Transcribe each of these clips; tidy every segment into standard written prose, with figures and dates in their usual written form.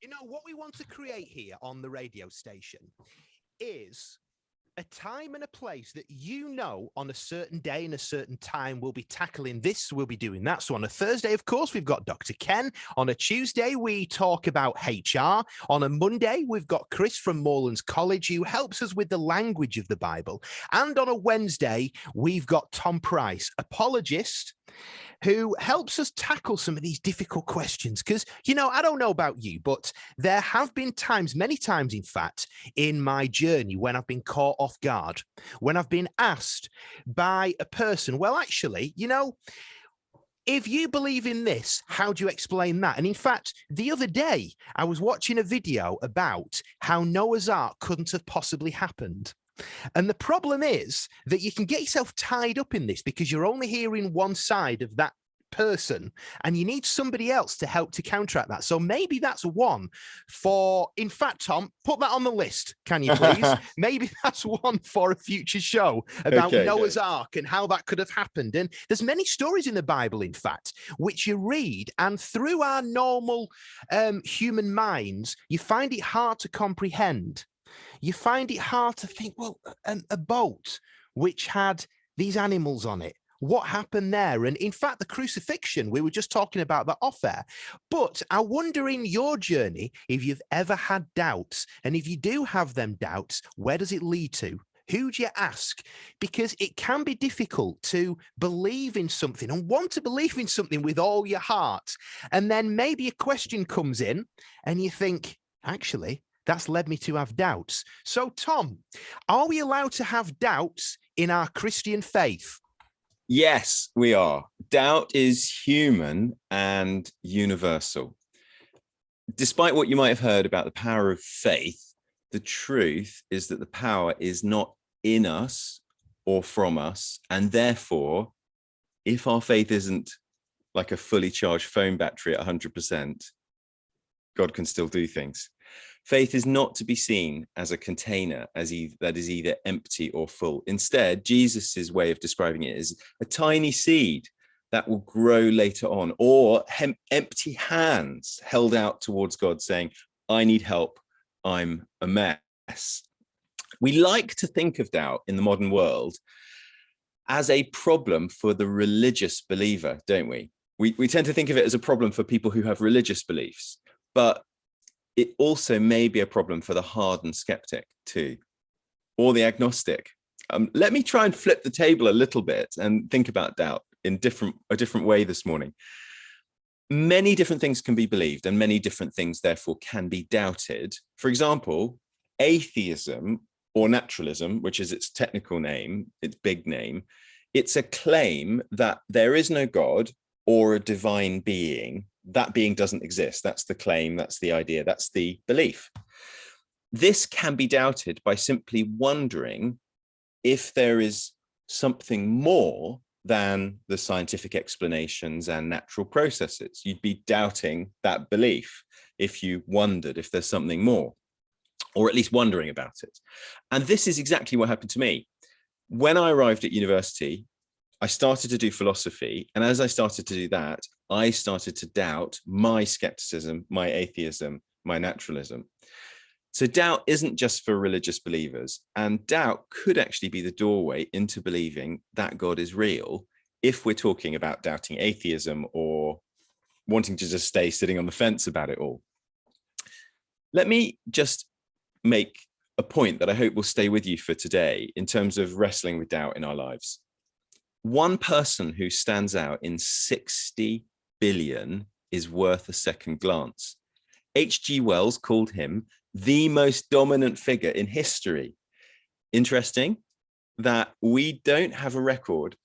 You know, what we want to create here on the radio station is a time and a place that on a certain day and a certain time we'll be tackling this, we'll be doing that. So on a Thursday, of course, we've got Dr. Ken. On a Tuesday, we talk about HR. On a Monday, we've got Chris from Morelands College, who helps us with the language of the Bible. And on a Wednesday, we've got Tom Price, apologist, who helps us tackle some of these difficult questions. Because, I don't know about you, but there have been times, many times, in fact, in my journey when I've been caught off guard, when I've been asked by a person, well, actually, if you believe in this, how do you explain that? And in fact, the other day, I was watching a video about how Noah's Ark couldn't have possibly happened. And the problem is that you can get yourself tied up in this because you're only hearing one side of that person, and you need somebody else to help to counteract that. So maybe that's one for, in fact, Tom, put that on the list, can you please? Maybe that's one for a future show about Noah's Ark and how that could have happened. And there's many stories in the Bible, in fact, which you read, and through our normal human minds, you find it hard to comprehend. You find it hard to think, well, a boat which had these animals on it, what happened there? And in fact, the crucifixion, we were just talking about that off air. But I wonder in your journey, if you've ever had doubts, and if you do have them doubts, where does it lead to? Who do you ask? Because it can be difficult to believe in something and want to believe in something with all your heart. And then maybe a question comes in and you think, actually, that's led me to have doubts. So, Tom, are we allowed to have doubts in our Christian faith? Yes, we are. Doubt is human and universal. Despite what you might have heard about the power of faith, the truth is that the power is not in us or from us. And therefore, if our faith isn't like a fully charged phone battery at 100%, God can still do things. Faith is not to be seen as a container that is either empty or full. Instead, Jesus's way of describing it is a tiny seed that will grow later on, or empty hands held out towards God saying, I need help, I'm a mess. We like to think of doubt in the modern world as a problem for the religious believer, don't we? We tend to think of it as a problem for people who have religious beliefs, but it also may be a problem for the hardened skeptic too, or the agnostic. Let me try and flip the table a little bit and think about doubt in a different way this morning. Many different things can be believed and many different things therefore can be doubted. For example, atheism or naturalism, which is its technical name, its big name, it's a claim that there is no God or a divine being. That being doesn't exist. That's the claim, that's the idea, that's the belief. This can be doubted by simply wondering if there is something more than the scientific explanations and natural processes. You'd be doubting that belief if you wondered if there's something more, or at least wondering about it. And this is exactly what happened to me. When I arrived at university, I started to do philosophy. And as I started to do that, I started to doubt my skepticism, my atheism, my naturalism. So doubt isn't just for religious believers, and doubt could actually be the doorway into believing that God is real if we're talking about doubting atheism or wanting to just stay sitting on the fence about it all. Let me just make a point that I hope will stay with you for today in terms of wrestling with doubt in our lives. One person who stands out in 60 billion is worth a second glance. H.G. Wells called him the most dominant figure in history. Interesting that we don't have a record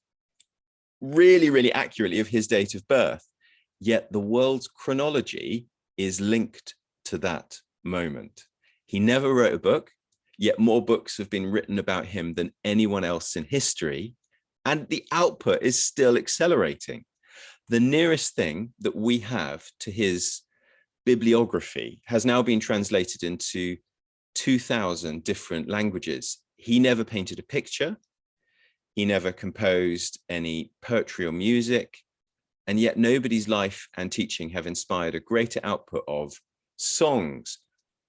really accurately of his date of birth, yet the world's chronology is linked to that moment. He never wrote a book, yet more books have been written about him than anyone else in history. And the output is still accelerating. The nearest thing that we have to his bibliography has now been translated into 2,000 different languages. He never painted a picture. He never composed any poetry or music. And yet nobody's life and teaching have inspired a greater output of songs,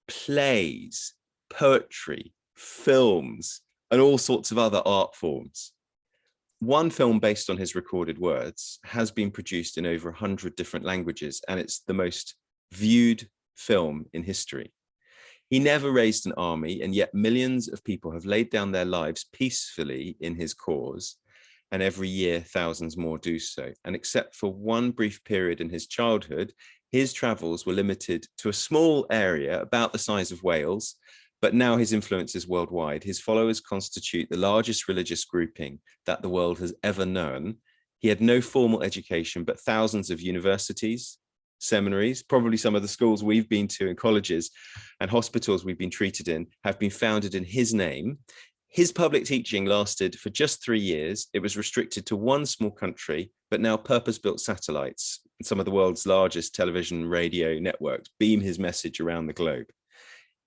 plays, poetry, films, and all sorts of other art forms. One film based on his recorded words has been produced in over 100 different languages, and it's the most viewed film in history. He never raised an army, and yet millions of people have laid down their lives peacefully in his cause, and every year thousands more do so. And except for one brief period in his childhood, his travels were limited to a small area about the size of Wales, but now his influence is worldwide. His followers constitute the largest religious grouping that the world has ever known. He had no formal education, but thousands of universities, seminaries, probably some of the schools we've been to and colleges and hospitals we've been treated in have been founded in his name. His public teaching lasted for just 3 years. It was restricted to one small country, but now purpose-built satellites, some of the world's largest television radio networks, beam his message around the globe.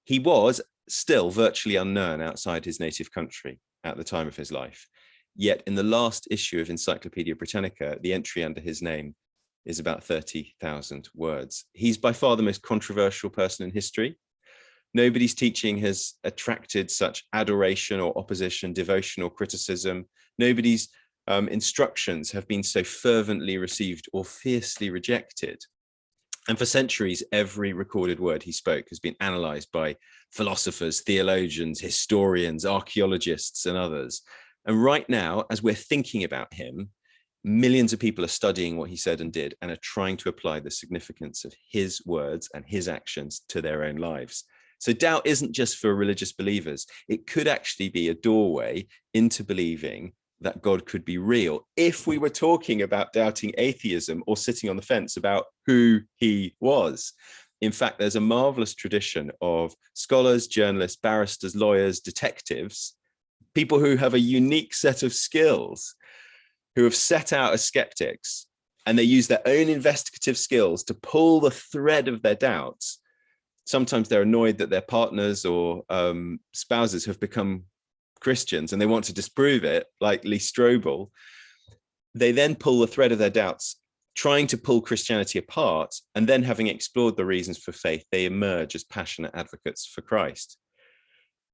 He was still virtually unknown outside his native country at the time of his life. Yet in the last issue of Encyclopedia Britannica, the entry under his name is about 30,000 words. He's by far the most controversial person in history. Nobody's teaching has attracted such adoration or opposition, devotion or criticism. Nobody's instructions have been so fervently received or fiercely rejected. And for centuries, every recorded word he spoke has been analyzed by philosophers, theologians, historians, archaeologists, and others. And right now, as we're thinking about him, millions of people are studying what he said and did and are trying to apply the significance of his words and his actions to their own lives. So doubt isn't just for religious believers. It could actually be a doorway into believing that God could be real if we were talking about doubting atheism or sitting on the fence about who he was. In fact, there's a marvelous tradition of scholars, journalists, barristers, lawyers, detectives, people who have a unique set of skills, who have set out as skeptics, and they use their own investigative skills to pull the thread of their doubts. Sometimes they're annoyed that their partners or spouses have become Christians and they want to disprove it, like Lee Strobel. They then pull the thread of their doubts, trying to pull Christianity apart, and then having explored the reasons for faith, they emerge as passionate advocates for Christ.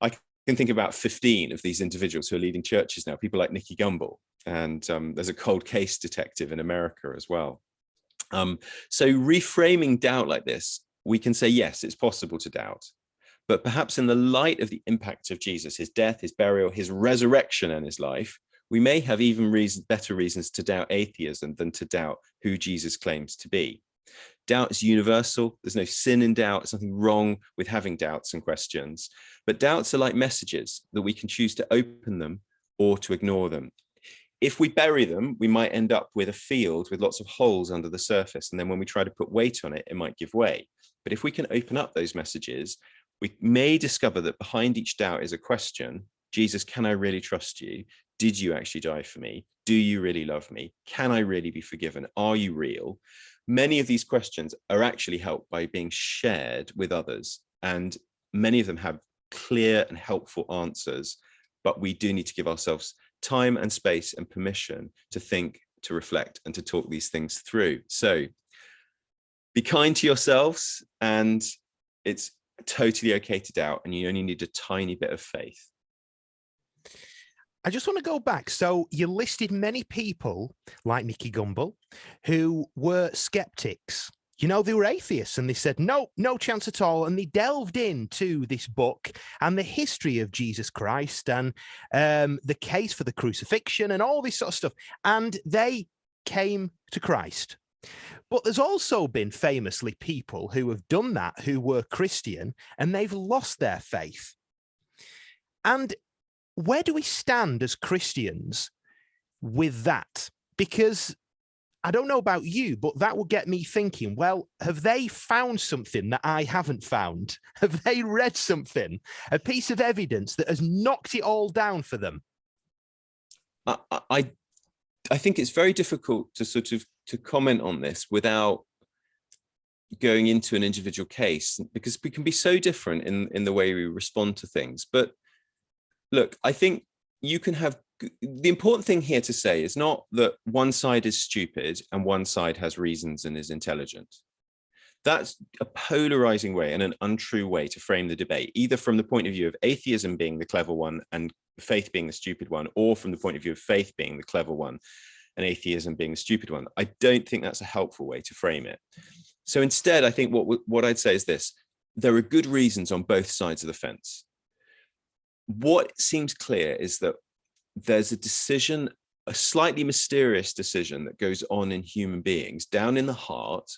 I can think about 15 of these individuals who are leading churches now, people like Nicky Gumbel, and there's a cold case detective in America as well. So reframing doubt like this, we can say, yes, it's possible to doubt. But perhaps in the light of the impact of Jesus, his death, his burial, his resurrection and his life, we may have even better reasons to doubt atheism than to doubt who Jesus claims to be. Doubt is universal. There's no sin in doubt. There's nothing wrong with having doubts and questions. But doubts are like messages that we can choose to open them or to ignore them. If we bury them, we might end up with a field with lots of holes under the surface. And then when we try to put weight on it, it might give way. But if we can open up those messages, we may discover that behind each doubt is a question. Jesus, can I really trust you? Did you actually die for me? Do you really love me? Can I really be forgiven? Are you real? Many of these questions are actually helped by being shared with others. And many of them have clear and helpful answers, but we do need to give ourselves time and space and permission to think, to reflect, and to talk these things through. So be kind to yourselves, and it's totally okay to doubt, and you only need a tiny bit of faith. I just want to go back. So you listed many people like Nicky Gumbel who were skeptics. You know, they were atheists and they said, no chance at all. And they delved into this book and the history of Jesus Christ and the case for the crucifixion and all this sort of stuff. And they came to Christ. But there's also been famously people who have done that, who were Christian, and they've lost their faith. And where do we stand as Christians with that? Because I don't know about you, but that will get me thinking, well, have they found something that I haven't found? Have they read something, a piece of evidence that has knocked it all down for them? I think it's very difficult to to comment on this without going into an individual case, because we can be so different in the way we respond to things. But look, I think you can have, the important thing here to say is not that one side is stupid and one side has reasons and is intelligent. That's a polarizing way and an untrue way to frame the debate, either from the point of view of atheism being the clever one and faith being the stupid one, or from the point of view of faith being the clever one and atheism being the stupid one. I don't think that's a helpful way to frame it. So instead, I think what I'd say is this: there are good reasons on both sides of the fence. What seems clear is that there's a decision, a slightly mysterious decision that goes on in human beings down in the heart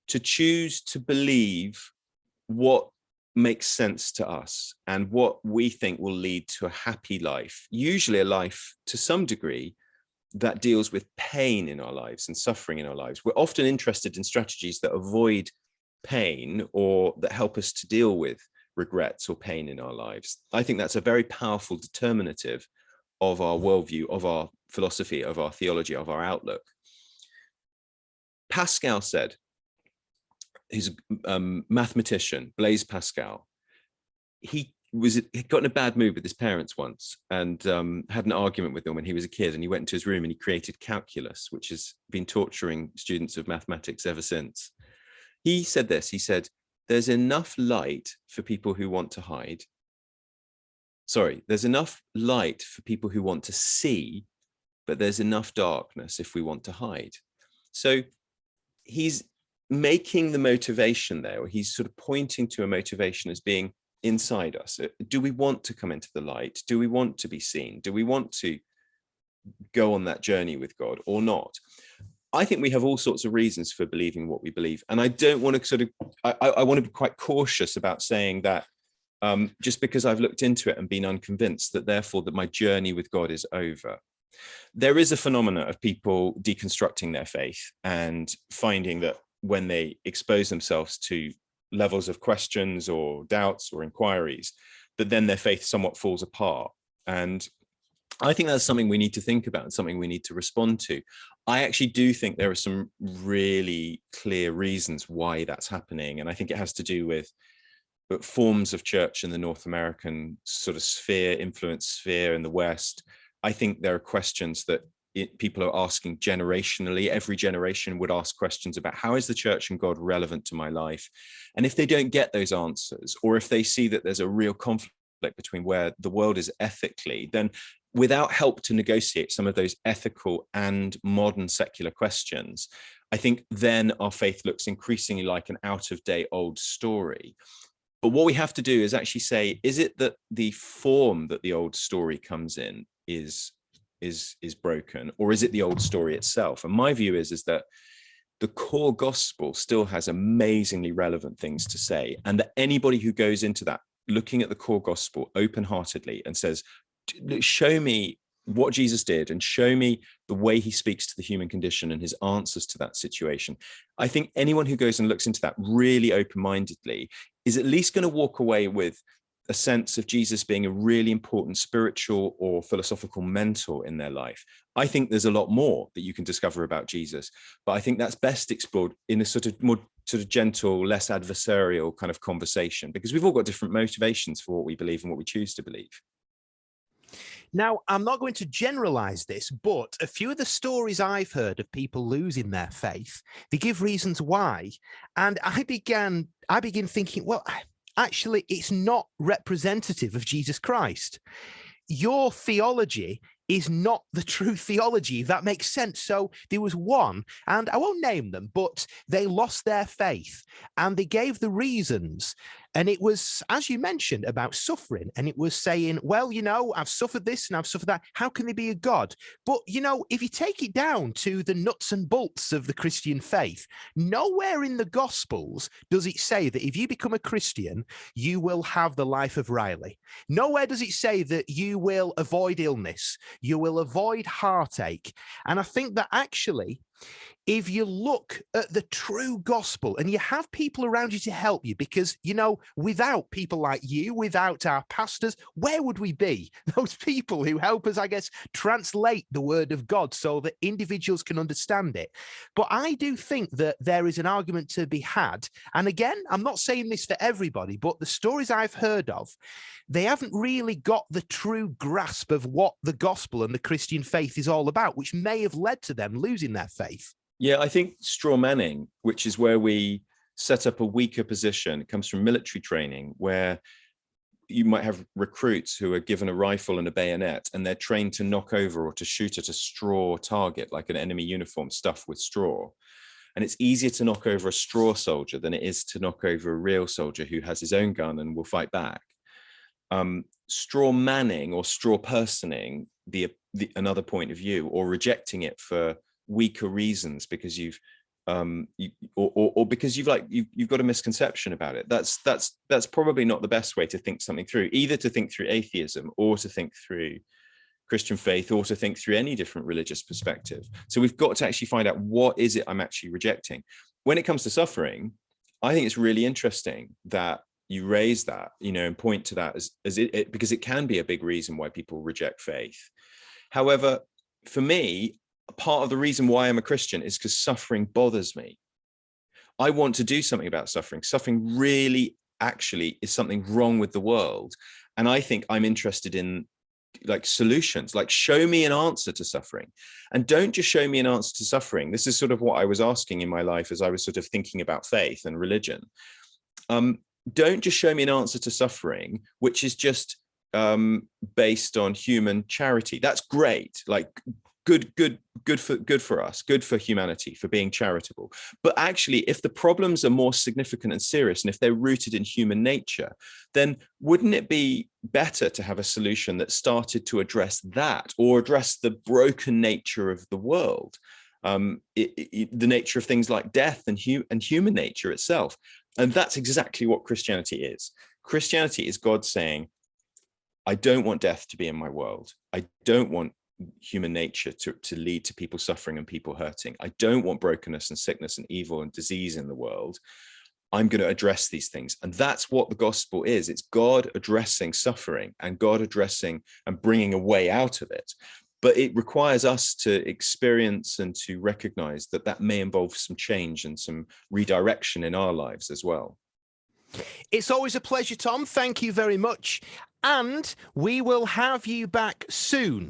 to choose to believe what makes sense to us and what we think will lead to a happy life, usually a life to some degree that deals with pain in our lives and suffering in our lives. We're often interested in strategies that avoid pain or that help us to deal with regrets or pain in our lives. I think that's a very powerful determinative of our worldview, of our philosophy, of our theology, of our outlook. Pascal said, he's a mathematician, Blaise Pascal, he got in a bad mood with his parents once and had an argument with them when he was a kid, and he went into his room and he created calculus, which has been torturing students of mathematics ever since. He said this, he said, there's enough light for people who want to hide. Sorry, there's enough light for people who want to see, but there's enough darkness if we want to hide. So he's making the motivation there, or he's sort of pointing to a motivation as being inside us. Do we want to come into the light? Do we want to be seen? Do we want to go on that journey with God or not? I think we have all sorts of reasons for believing what we believe. And I don't want to sort of, I want to be quite cautious about saying that just because I've looked into it and been unconvinced that therefore that my journey with God is over. There is a phenomena of people deconstructing their faith and finding that when they expose themselves to levels of questions or doubts or inquiries, that then their faith somewhat falls apart. And I think that's something we need to think about and something we need to respond to. I actually do think there are some really clear reasons why that's happening. And I think it has to do with forms of church in the North American sort of sphere, influence sphere in the West. I think there are questions that people are asking generationally. Every generation would ask questions about how is the church and God relevant to my life? And if they don't get those answers, or if they see that there's a real conflict between where the world is ethically, then without help to negotiate some of those ethical and modern secular questions, I think then our faith looks increasingly like an out-of-date old story. But what we have to do is actually say, is it that the form that the old story comes in is broken, or is it the old story itself? And my view is that the core gospel still has amazingly relevant things to say, and that anybody who goes into that looking at the core gospel open-heartedly and says, show me what Jesus did and show me the way he speaks to the human condition and his answers to that situation. I think anyone who goes and looks into that really open-mindedly is at least going to walk away with a sense of Jesus being a really important spiritual or philosophical mentor in their life. I think there's a lot more that you can discover about Jesus, but I think that's best explored in a sort of more sort of gentle, less adversarial kind of conversation, because we've all got different motivations for what we believe and what we choose to believe. Now, I'm not going to generalize this, but a few of the stories I've heard of people losing their faith, they give reasons why. And I begin thinking, well, actually, it's not representative of Jesus Christ. Your theology is not the true theology, if that makes sense. So there was one, and I won't name them, but they lost their faith and they gave the reasons. And it was, as you mentioned, about suffering. And it was saying, well, you know, I've suffered this and I've suffered that. How can there be a God? But, you know, if you take it down to the nuts and bolts of the Christian faith, nowhere in the Gospels does it say that if you become a Christian, you will have the life of Riley. Nowhere does it say that you will avoid illness, you will avoid heartache. And I think that actually, if you look at the true gospel and you have people around you to help you, because, you know, without people like you, without our pastors, where would we be? Those people who help us, I guess, translate the word of God so that individuals can understand it. But I do think that there is an argument to be had. And again, I'm not saying this for everybody, but the stories I've heard of, they haven't really got the true grasp of what the gospel and the Christian faith is all about, which may have led to them losing their faith. Yeah, I think straw manning, which is where we set up a weaker position. It comes from military training, where you might have recruits who are given a rifle and a bayonet, and they're trained to knock over or to shoot at a straw target, like an enemy uniform stuffed with straw. And it's easier to knock over a straw soldier than it is to knock over a real soldier who has his own gun and will fight back. Straw manning or straw personing, another point of view, or rejecting it for weaker reasons because you've because you've got a misconception about it. That's probably not the best way to think something through, either to think through atheism or to think through Christian faith or to think through any different religious perspective. So we've got to actually find out, what is it I'm actually rejecting? When it comes to suffering, I think it's really interesting that you raise that, and point to that as it because it can be a big reason why people reject faith. However, for me, part of the reason why I'm a Christian is because suffering bothers me. I want to do something about suffering. Suffering really actually is something wrong with the world. And I think I'm interested in solutions, show me an answer to suffering. And don't just show me an answer to suffering. This is sort of what I was asking in my life as I was sort of thinking about faith and religion. Don't just show me an answer to suffering, which is just based on human charity. That's great. Good for us, good for humanity, for being charitable. But actually, if the problems are more significant and serious, and if they're rooted in human nature, then wouldn't it be better to have a solution that started to address that, or address the broken nature of the world, the nature of things like death and human nature itself? And that's exactly what Christianity is. Christianity is God saying, I don't want death to be in my world. I don't want human nature to lead to people suffering and people hurting. I don't want brokenness and sickness and evil and disease in the world. I'm going to address these things. And that's what the gospel is. It's God addressing suffering and God addressing and bringing a way out of it. But it requires us to experience and to recognize that that may involve some change and some redirection in our lives as well. It's always a pleasure, Tom. Thank you very much. And we will have you back soon.